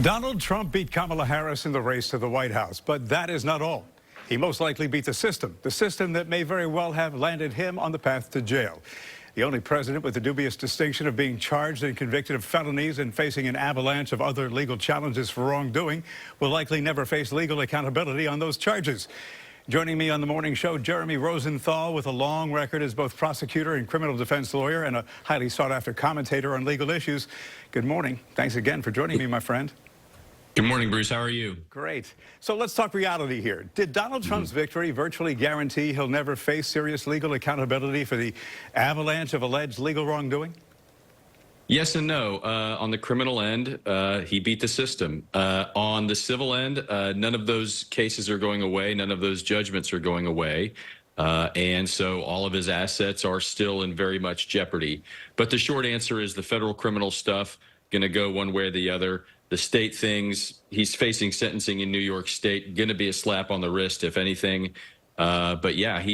Donald Trump beat Kamala Harris in the race to the White House, but that is not all. He most likely beat the system that may very well have landed him on the path to jail. The only president with the dubious distinction of being charged and convicted of felonies and facing an avalanche of other legal challenges for wrongdoing will likely never face legal accountability on those charges. Joining me on the morning show, Jeremy Rosenthal, with a long record as both prosecutor and criminal defense lawyer and a highly sought-after commentator on legal issues. Good morning. Thanks again for joining me, my friend. Good morning, Bruce. How are you? Great. So let's talk reality here. Did Donald Trump's victory virtually guarantee he'll never face serious legal accountability for the avalanche of alleged legal wrongdoing? Yes and no. On the criminal end, he beat the system. On the civil end, none of those cases are going away. None of those judgments are going away. And so all of his assets are still in very much jeopardy. But the short answer is the federal criminal stuff going to go one way or the other. The state things, he's facing sentencing in New York State, going to be a slap on the wrist, if anything. But yeah,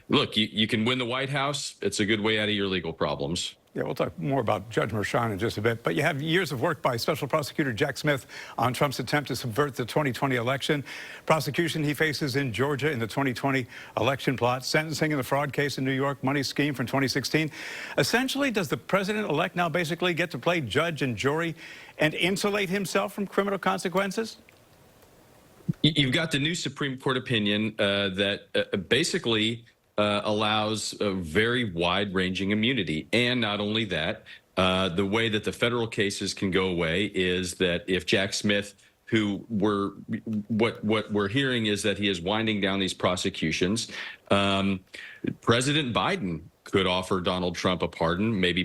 look, you can win the White House. It's a good way out of your legal problems. Yeah, we'll talk more about Judge Merchan in just a bit. But you have years of work by Special Prosecutor Jack Smith on Trump's attempt to subvert the 2020 election. Prosecution he faces in Georgia in the 2020 election plot. Sentencing in the fraud case in New York, money scheme from 2016. Essentially, does the president-elect now basically get to play judge and jury and insulate himself from criminal consequences? You've got the new Supreme Court opinion that basically allows a very wide-ranging immunity. And not only that, the way that the federal cases can go away is that if Jack Smith, what we're hearing is that he is winding down these prosecutions, President Biden could offer Donald Trump a pardon. Maybe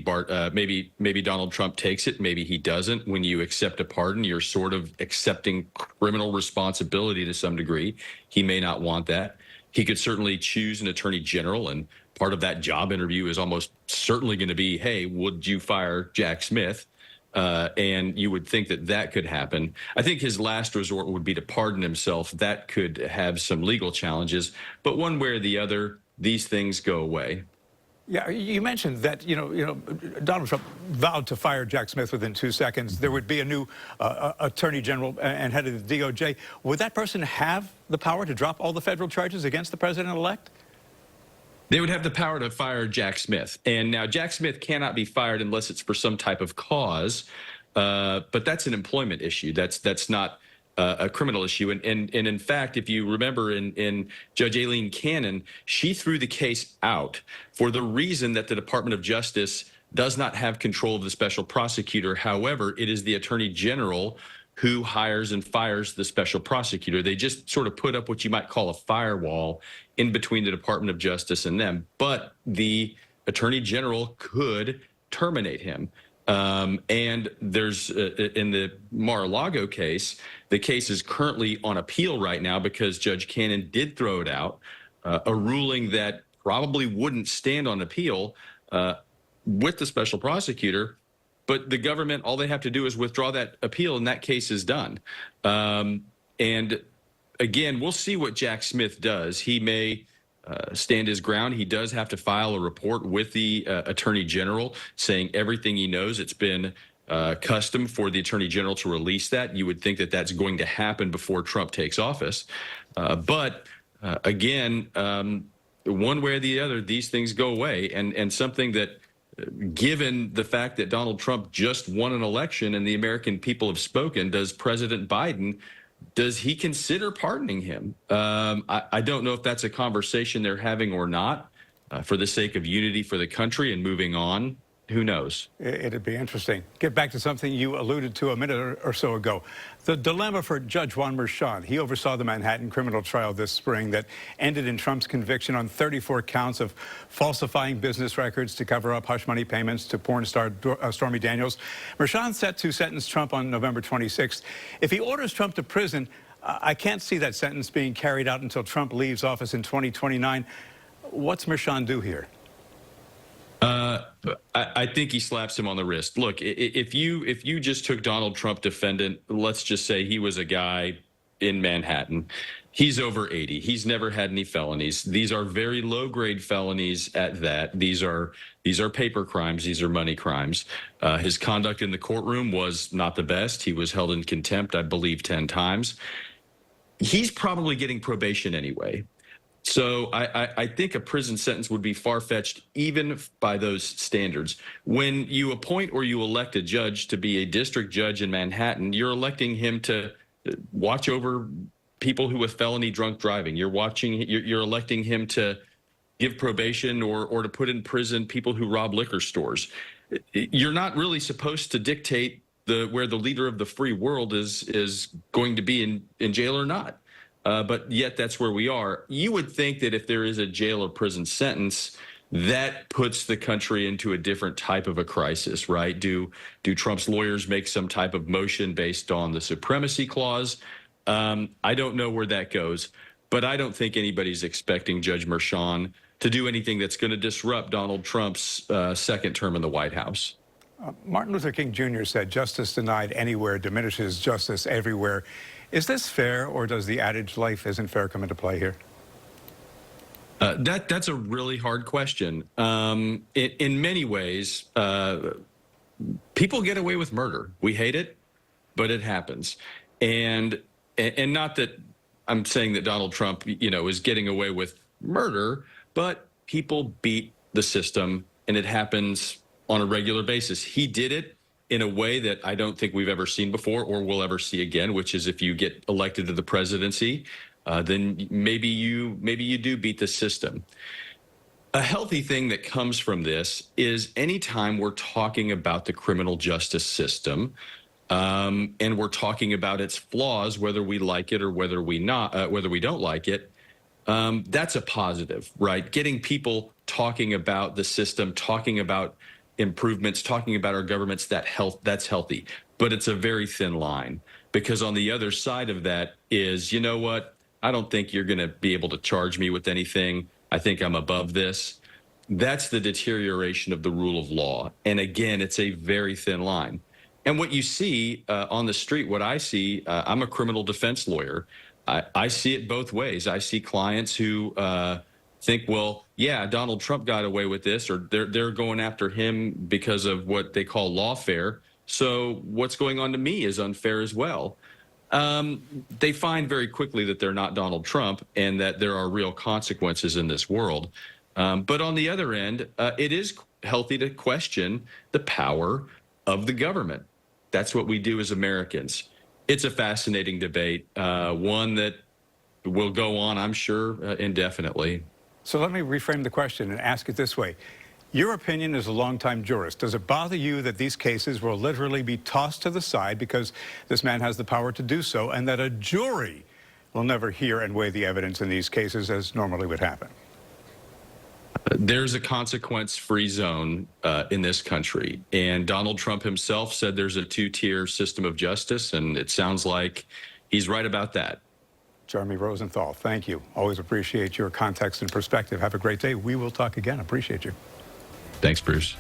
Donald Trump takes it. Maybe he doesn't. When you accept a pardon, you're sort of accepting criminal responsibility to some degree. He may not want that. He could certainly choose an attorney general, and part of that job interview is almost certainly going to be, hey, would you fire Jack Smith? And you would think that that could happen. I think his last resort would be to pardon himself. That could have some legal challenges, but one way or the other, these things go away. Yeah, you mentioned that, Donald Trump vowed to fire Jack Smith within 2 seconds. There would be a new attorney general and head of the DOJ. Would that person have the power to drop all the federal charges against the president-elect? They would have the power to fire Jack Smith. And now Jack Smith cannot be fired unless it's for some type of cause. But that's an employment issue. That's not a criminal issue. And in fact, if you remember in Judge Aileen Cannon, she threw the case out for the reason that the Department of Justice does not have control of the special prosecutor. However, it is the attorney general who hires and fires the special prosecutor. They just sort of put up what you might call a firewall in between the Department of Justice and them. But the attorney general could terminate him. And there's in the Mar-a-Lago case, the case is currently on appeal right now because Judge Cannon did throw it out, a ruling that probably wouldn't stand on appeal with the special prosecutor. But the government, all they have to do is withdraw that appeal, and that case is done. And again, we'll see what Jack Smith does. He may stand his ground. He does have to file a report with the attorney general saying everything he knows. It's been custom for the attorney general to release that. You would think that that's going to happen before Trump takes office. But again, one way or the other, these things go away. And something that, given the fact that Donald Trump just won an election and the American people have spoken, does President Biden, does he consider pardoning him? I don't know if that's a conversation they're having or not, for the sake of unity for the country and moving on. Who knows? It'd be interesting. Get back to something you alluded to a minute or so ago. The dilemma for Judge Juan Merchan. He oversaw the Manhattan criminal trial this spring that ended in Trump's conviction on 34 counts of falsifying business records to cover up hush money payments to porn star Stormy Daniels. Merchan's set to sentence Trump on November 26th. If he orders Trump to prison, I can't see that sentence being carried out until Trump leaves office in 2029. What's Merchan do here? I think he slaps him on the wrist. Look, if you just took Donald Trump defendant, let's just say he was a guy in Manhattan. He's over 80. He's never had any felonies. These are very low-grade felonies at that. These are paper crimes. These are money crimes. His conduct in the courtroom was not the best. He was held in contempt, I believe, 10 times. He's probably getting probation anyway. So I think a prison sentence would be far-fetched even by those standards. When you appoint or you elect a judge to be a district judge in Manhattan, you're electing him to watch over people who with felony drunk driving. You're electing him to give probation or to put in prison people who rob liquor stores. You're not really supposed to dictate where the leader of the free world is going to be in jail or not. But yet that's where we are. You would think that if there is a jail or prison sentence, that puts the country into a different type of a crisis, right? Do Trump's lawyers make some type of motion based on the supremacy clause? I don't know where that goes, but I don't think anybody's expecting Judge Merchan to do anything that's going to disrupt Donald Trump's second term in the White House. Martin Luther King Jr. said, "Justice denied anywhere diminishes justice everywhere." Is this fair, or does the adage "life isn't fair" come into play here? That's a really hard question. In many ways, people get away with murder. We hate it, but it happens. And not that I'm saying that Donald Trump, is getting away with murder, but people beat the system, and it happens on a regular basis. He did it in a way that I don't think we've ever seen before or will ever see again, which is if you get elected to the presidency, then maybe you do beat the system. A healthy thing that comes from this is anytime we're talking about the criminal justice system, and we're talking about its flaws, whether we like it or whether we don't like it, that's a positive, right? Getting people talking about the system, talking about improvements, talking about our governments, that's healthy. But it's a very thin line, because on the other side of that is, you know what? I don't think you're going to be able to charge me with anything. I think I'm above this. That's the deterioration of the rule of law. And again, it's a very thin line. And what you see on the street, what I see, I'm a criminal defense lawyer. I see it both ways. I see clients who think, well, yeah, Donald Trump got away with this, or they're going after him because of what they call lawfare. So what's going on to me is unfair as well. They find very quickly that they're not Donald Trump and that there are real consequences in this world. But on the other end, it is healthy to question the power of the government. That's what we do as Americans. It's a fascinating debate, one that will go on, I'm sure, indefinitely. So let me reframe the question and ask it this way. Your opinion as a longtime jurist, does it bother you that these cases will literally be tossed to the side because this man has the power to do so, and that a jury will never hear and weigh the evidence in these cases as normally would happen? There's a consequence-free zone in this country, and Donald Trump himself said there's a two-tier system of justice, and it sounds like he's right about that. Jeremy Rosenthal, thank you. Always appreciate your context and perspective. Have a great day. We will talk again. Appreciate you. Thanks, Bruce.